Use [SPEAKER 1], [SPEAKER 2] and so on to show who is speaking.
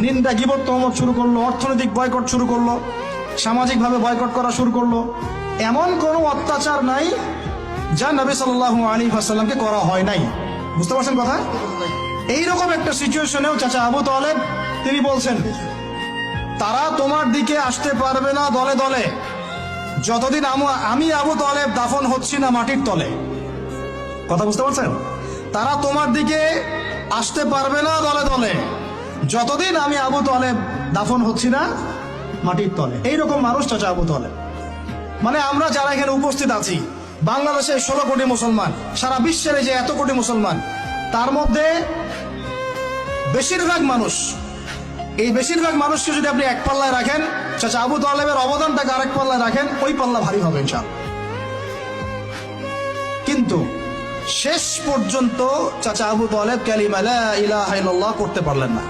[SPEAKER 1] নিন্দা, গীবত, তহমত শুরু করলো, অর্থনৈতিক বয়কট শুরু করলো, সামাজিকভাবে বয়কট করা শুরু করলো। এমন কোনো অত্যাচার নাই যা নবী সাল্লাল্লাহু আলাইহি ওয়াসাল্লামকে করা হয় নাই। বুঝতে পারছেন কথা? এইরকম একটা সিচুয়েশনেও চাচা আবু তালেব তিনি বলছেন, তারা তোমার দিকে আসতে পারবে না দলে দলে যতদিন আমি আবু তালেব দাফন হচ্ছি না মাটির তলে। কথা বুঝতে পারছেন? তারা তোমার দিকে আসতে পারবে না দলে দলে যতদিন আমি আবু তালেব দাফন হচ্ছি না মাটির তলে। এইরকম মানুষ চাচা আবু তালেব। মানে আমরা যারা এখানে উপস্থিত আছি, বাংলাদেশে 16 কোটি মুসলমান, সারা বিশ্বের যে এত কোটি মুসলমান, তার মধ্যে বেশিরভাগ মানুষ, এই বেশিরভাগ মানুষকে যদি আপনি এক পাল্লায় রাখেন, চাচা আবু তালেবের অবদানটাকে আরেক পাল্লায় রাখেন, ওই পাল্লা ভারী হবে ইনশাআল্লাহ। কিন্তু শেষ পর্যন্ত চাচা আবু তালেব কালিমা লা ইলাহা ইল্লাল্লাহ করতে পারলেন না।